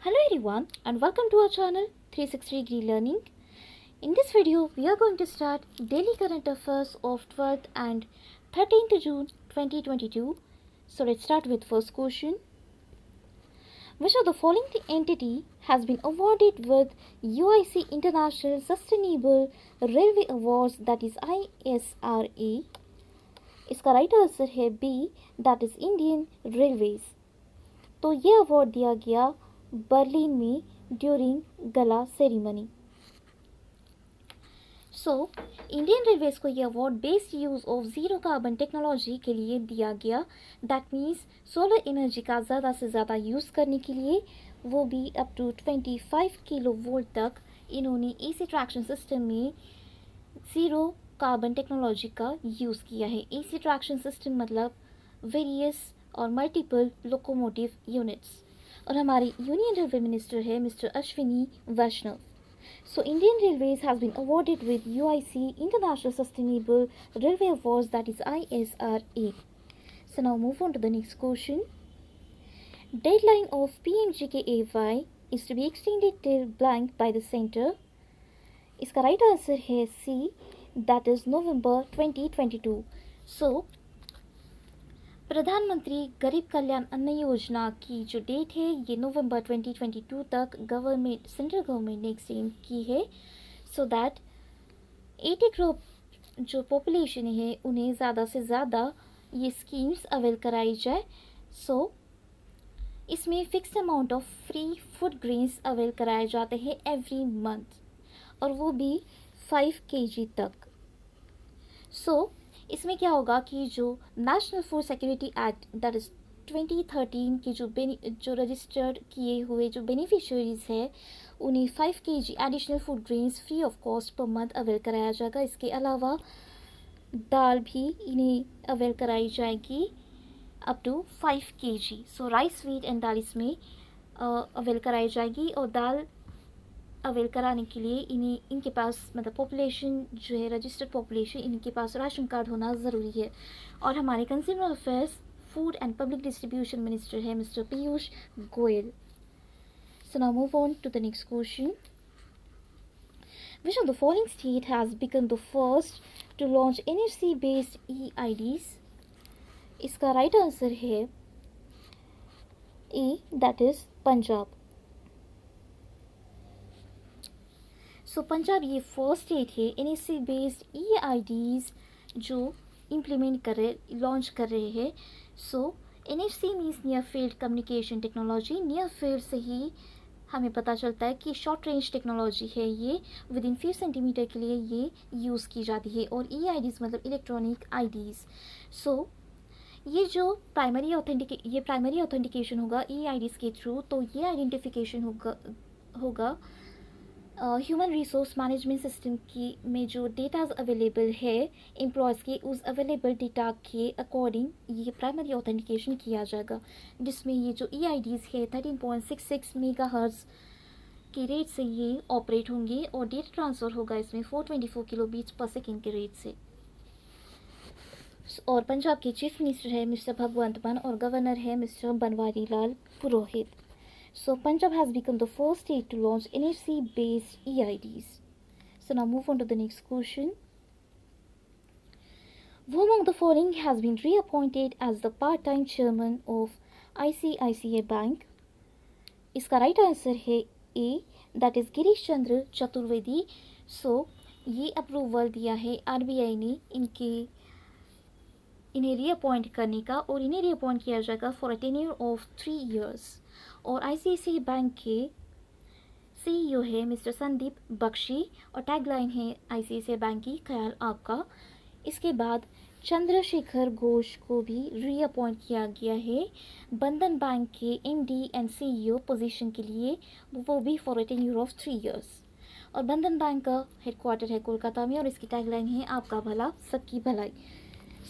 Hello everyone and welcome to our channel 360 Degree Learning. In this video we are going to start daily current affairs of 12th and 13th June 2022. So let's start with first question. Which of the following entity has been awarded with UIC International Sustainable Railway Awards, that is ISRA? इसका right answer है B, that is Indian railways. तो ये award दिया गया Berlin में during गला ceremony. So Indian railways को ये award based use of zero carbon technology के लिए दिया गया. दैट मीन्स सोलर एनर्जी का ज़्यादा से ज़्यादा यूज़ करने के लिए, वो भी अप टू 25 किलो वोल्ट तक इन्होंने एसी ट्रैक्शन सिस्टम में ज़ीरो कार्बन टेक्नोलॉजी का यूज़ किया है. एसी ट्रैक्शन सिस्टम मतलब वेरियस और मल्टीपल लोकोमोटिव यूनिट्स. और हमारे यूनियन रेलवे मिनिस्टर है mister Ashwini Vaishnav. So Indian Railways has been awarded with UIC International Sustainable Railway Awards, that is ISRA. So now move on to the next question. Deadline of PMGKAY is to be extended till blank by the center. इसका right answer है सी, that is November 2022. So प्रधानमंत्री गरीब कल्याण अन्न योजना की जो date है ये नवंबर 2022 तक गवर्नमेंट, सेंट्रल गवर्नमेंट ने एक्सटेंड की है, सो दैट 80 करोड़ जो पॉपुलेशन है उन्हें ज़्यादा से ज़्यादा ये स्कीम्स अवेल कराई जाए. सो इसमें fixed amount of free food grains avail कराए जाते हैं एवरी मंथ, और वो भी 5 kg तक. सो इसमें क्या होगा कि जो national food security act, that is 2013 की जो रजिस्टर्ड किए हुए जो बेनिफिशियरीज है उन्हें 5 kg additional food grains free of cost per month avail कराया जाएगा. इसके अलावा दाल भी इन्हें अवेल कराई जाएगी up to 5 kg. So rice, wheat and dal इसमें अवेल कराई जाएगी. और दाल अवेल कराने के लिए इन्हें इनके पास मतलब पॉपुलेशन जो है रजिस्टर्ड पॉपुलेशन, इनके पास राशन कार्ड होना ज़रूरी है. और हमारे consumer affairs, food and public distribution minister है mister Piyush Goyal. So now move on to the next question. Which of the following state has become the first to launch NFC based EIDs? इसका right answer है A, that is Punjab. So Punjab ये first state है NFC based EIDs जो implement कर रहे, launch कर रहे हैं. So NFC means near field communication technology. Near field से ही हमें पता चलता है कि शॉर्ट रेंज टेक्नोलॉजी है ये, विद इन फ्यू सेंटीमीटर के लिए ये यूज़ की जाती है. और EIDs मतलब इलेक्ट्रॉनिक IDs. सो ये जो प्राइमरी ऑथेंटिकेशन होगा EIDs के थ्रू, तो ये आइडेंटिफिकेशन होगा ह्यूमन रिसोर्स मैनेजमेंट सिस्टम की में जो डेटाज अवेलेबल है एम्प्लॉयज़ के, उस अवेलेबल डेटा के अकॉर्डिंग ये प्राइमरी ऑथेंटिकेशन किया जाएगा, जिसमें ये जो EIDs है 13.66 मेगाहर्ट्ज़ के रेट से ये ऑपरेट होंगे. और डेटा ट्रांसफ़र होगा इसमें 424 किलोबीट्स पर सेकेंड के रेट से. और पंजाब के चीफ मिनिस्टर है मिस्टर भगवंत मान और गवर्नर है mister Banwari Lal Purohit. So Punjab has become the first state to launch NFC based EIDs. So now move on to the next question. Who among the following has been reappointed as the part-time chairman of ICICI Bank? इसका right answer है A, that is Girish Chandra Chaturvedi. सो ये approval दिया है RBI ने इन्हें reappoint करने का, और इन्हें रीअपॉइंट किया जाएगा for a tenure of 3 years. और ICICI बैंक के CEO है मिस्टर संदीप बख्शी, और टैगलाइन है ICICI बैंक की ख्याल आपका. इसके बाद चंद्रशेखर घोष को भी रीअपॉइंट किया गया है बंधन बैंक के MD एंड CEO पोजीशन के लिए, वो भी for a tenure of 3 years. और बंधन बैंक का हेडक्वार्टर है कोलकाता में, और इसकी टैगलाइन है आपका भला सबकी भलाई.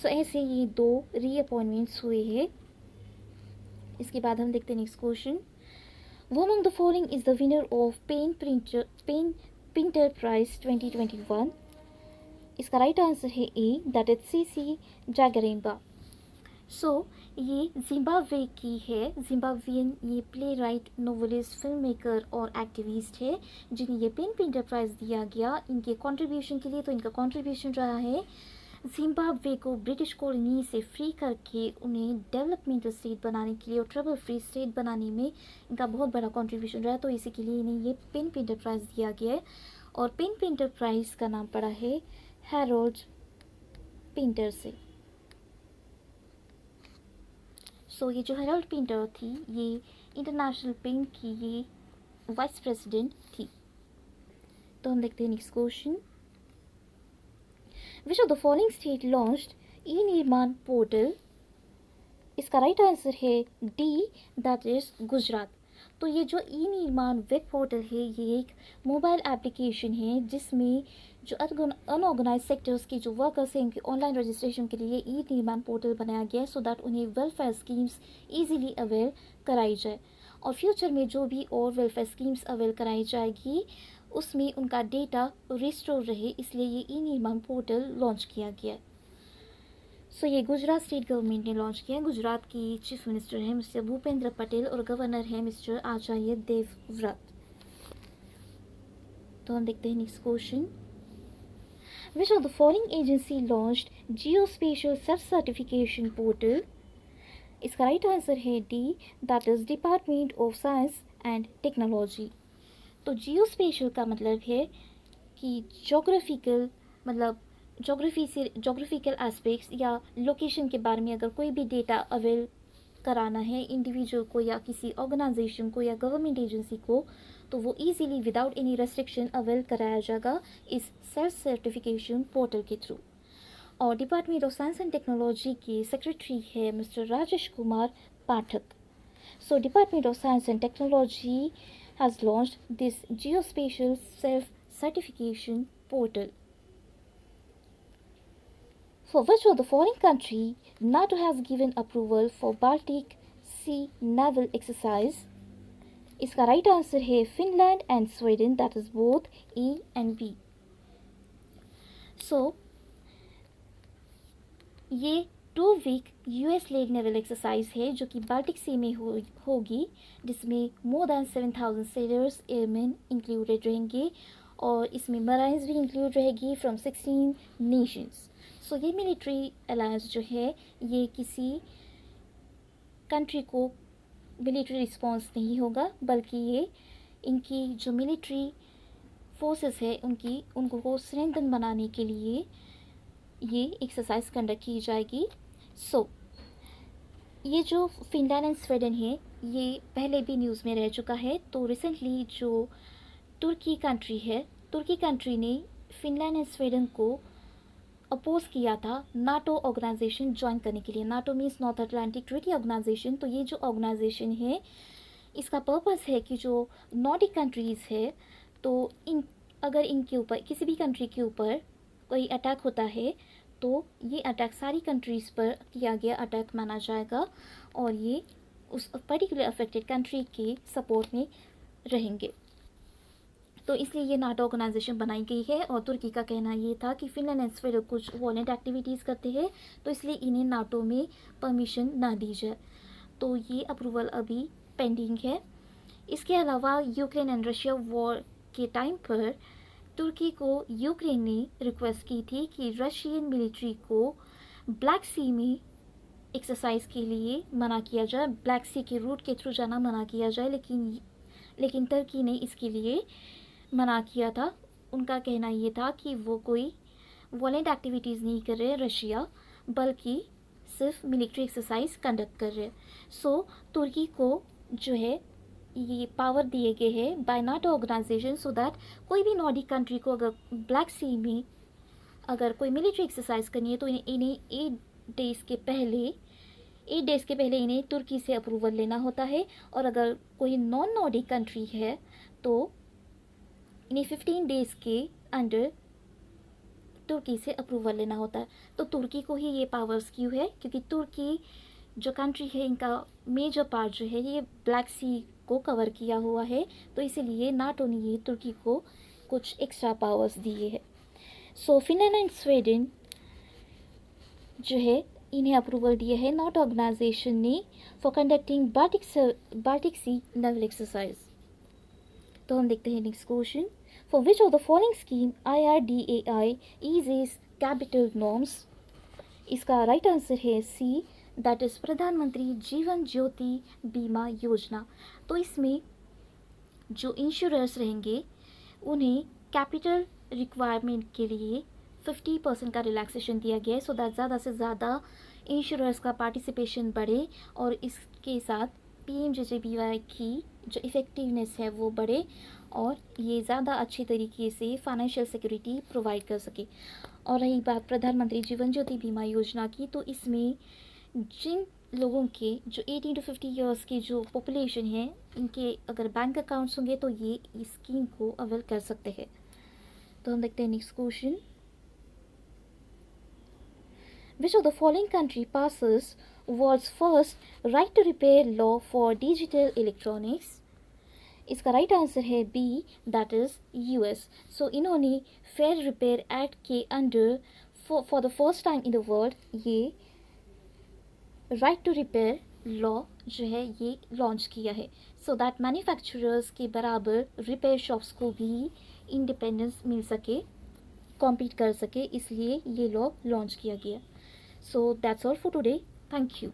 सो ऐसे ये 2 रीअपॉइंटमेंट्स हुए हैं. इसके बाद हम देखते हैं next question. Who among the following is the winner of Paint Printer Prize 2021? इसका राइट आंसर है ए, दैट इज CC जागरेम्बा. सो ये जिम्बाब्वे की है। जिम्बाब्वियन ये play right, novelist, film maker और एक्टिविस्ट है जिन्हें ये पेन एंटरप्राइज दिया गया इनके कंट्रीब्यूशन के लिए। तो इनका कंट्रीब्यूशन रहा है जिम्बाब्वे को ब्रिटिश कॉलोनी से फ्री करके उन्हें डेवलपमेंटल स्टेट बनाने के लिए और ट्रबल फ्री स्टेट बनाने में इनका बहुत बड़ा कंट्रीब्यूशन रहा। तो इसी के लिए इन्हें ये पेन एंटरप्राइज दिया गया है और पेन एंटरप्राइज का नाम पड़ा है हैरोल्ड पिंटर से। सो ये जो हेरोल्ड पिंटर थी ये इंटरनेशनल पेन की ये वाइस प्रेसिडेंट थी। तो हम देखते हैं next question. Which of the following state launched e Nirman portal? इसका राइट आंसर है डी, दैट इज गुजरात। तो ये जो ई निर्माण वेब पोर्टल है ये एक मोबाइल एप्लीकेशन है जिसमें जो अनऑर्गेनाइज सेक्टर्स के जो वर्कर्स हैं उनके ऑनलाइन रजिस्ट्रेशन के लिए ई निर्माण पोर्टल बनाया गया है सो दैट उन्हें वेलफेयर स्कीम्स इजीली अवेल कराई जाए और फ्यूचर में जो भी और वेलफेयर स्कीम्स अवेल कराई जाएगी उसमें उनका डेटा रिस्टोर रहे, इसलिए ये ई निर्माण पोर्टल लॉन्च किया गया है। सो ये गुजरात स्टेट गवर्नमेंट ने लॉन्च किया है। गुजरात की चीफ मिनिस्टर है मिस्टर भूपेंद्र पटेल और गवर्नर है मिस्टर आचार्य देवव्रत। तो हम देखते हैं next question. Which of the following agency launched geospatial self certification portal? इसका राइट आंसर है D, that is department of science and technology. तो जियोस्पेशियल का मतलब है कि जोग्राफिकल, मतलब जोग्राफिकल एस्पेक्ट्स या लोकेशन के बारे में अगर कोई भी डेटा अवेल कराना है इंडिविजुअल को या किसी ऑर्गेनाइजेशन को या गवर्नमेंट एजेंसी को तो वो easily without any restriction avail कराया जाएगा इस सेल्फ सर्टिफिकेशन पोर्टल के थ्रू। और department of science and technology के सेक्रेटरी है mister Rajesh Kumar Pathak. So department of science and technology has launched this geospatial self certification portal. For which of the following country NATO has given approval for Baltic Sea naval exercise? इसका right answer है Finland and Sweden, that is both A and B. So ये 2 week US led naval exercise है जो कि Baltic Sea में होगी जिसमें more than 7,000 sailors airmen included रहेंगे और इसमें मराइन्स भी इंक्लूड रहेगी फ्रॉम 16 नेशंस। सो ये मिलिट्री अलायंस जो है ये किसी कंट्री को मिलिट्री रिस्पॉन्स नहीं होगा बल्कि ये इनकी जो मिलिट्री फोर्सेस है उनको स्ट्रेंथन बनाने के लिए ये एक्सरसाइज कंडक्ट की जाएगी। सो ये जो फिनलैंड एंड स्वीडन है ये पहले भी न्यूज़ में रह चुका है। तो रिसेंटली जो तुर्की कंट्री ने फिनलैंड एंड स्वीडन को अपोज किया था नाटो ऑर्गेनाइजेशन ज्वाइन करने के लिए। NATO means north Atlantic treaty organization. तो ये जो ऑर्गेनाइजेशन है इसका पर्पस है कि जो नॉर्डिक कंट्रीज़ है तो अगर इनके ऊपर किसी भी कंट्री के ऊपर कोई अटैक होता है तो ये अटैक सारी कंट्रीज़ पर किया गया अटैक माना जाएगा और ये उस पर्टिकुलर अफेक्टेड कंट्री के सपोर्ट में रहेंगे। तो इसलिए ये नाटो ऑर्गेनाइजेशन बनाई गई है और तुर्की का कहना ये था कि फिनलैंड एंड स्वीडन कुछ वॉलेंट एक्टिविटीज़ करते हैं तो इसलिए इन्हें नाटो में परमिशन ना दी जाए। तो ये अप्रूवल अभी पेंडिंग है। इसके अलावा यूक्रेन एंड रशिया वॉर के टाइम पर तुर्की को यूक्रेन ने रिक्वेस्ट की थी कि रशियन मिलिट्री को ब्लैक सी में एक्सरसाइज के लिए मना किया जाए, ब्लैक सी के रूट के थ्रू जाना मना किया जाए, लेकिन तुर्की ने इसके लिए मना किया था। उनका कहना ये था कि वो कोई वॉलेंट एक्टिविटीज़ नहीं कर रहे रशिया बल्कि सिर्फ मिलिट्री एक्सरसाइज कंडक्ट कर रहे। सो तुर्की को जो है ये पावर दिए गए हैं by NATO organization so that कोई भी नॉर्डिक कंट्री को अगर ब्लैक सी में अगर कोई मिलिट्री एक्सरसाइज करनी है तो इन्हें 8 डेज़ के पहले इन्हें तुर्की से अप्रूवल लेना होता है और अगर कोई नॉन नॉर्डिक कंट्री है तो इन्हें 15 डेज़ के अंडर तुर्की से अप्रूवल लेना होता है। तो तुर्की को ही ये पावर्स क्यों है क्योंकि तुर्की जो कंट्री है इनका मेजर पार्ट जो है ये ब्लैक सी को कवर किया हुआ है तो इसीलिए नाटो ने ये तुर्की को कुछ एक्स्ट्रा पावर्स दिए हैं। सो फिनलैंड एंड स्वीडन जो है इन्हें अप्रूवल दिया है नॉट ऑर्गेनाइजेशन ने for conducting Baltic sea naval exercise. तो हम देखते हैं next question, for which of the following scheme IRDAI is capital norms. इसका राइट आंसर है सी, दैट इज प्रधानमंत्री जीवन ज्योति बीमा योजना। तो इसमें जो इंश्योरर्स रहेंगे उन्हें कैपिटल रिक्वायरमेंट के लिए 50% का रिलैक्सेशन दिया गया है, सो दैट ज़्यादा से ज़्यादा इंश्योरर्स का पार्टिसिपेशन बढ़े और इसके साथ PMJJBY की जो इफ़ेक्टिवनेस है वो बढ़े और ये ज़्यादा अच्छी तरीके से फाइनेंशियल सिक्योरिटी प्रोवाइड कर सके। और रही बात प्रधानमंत्री जीवन ज्योति बीमा योजना की, तो इसमें जिन लोगों के जो 18 to 50 ईयर्स की जो पॉपुलेशन है, इनके अगर बैंक अकाउंट्स होंगे तो ये इस स्कीम को अवेल कर सकते हैं। तो हम देखते हैं next question, which of the following country passes world's first right to repair law for digital electronics. इसका राइट आंसर है B, that is US। So इन्होंने फेयर रिपेयर एक्ट के under for the first time in the world ये right to repair law जो है ये launch किया है, सो दैट मैन्युफैक्चरर्स के बराबर रिपेयर शॉप्स को भी इंडिपेंडेंस मिल सके, कॉम्पीट कर सके, इसलिए ये लॉ लॉन्च किया गया। So that's all for today, thank you.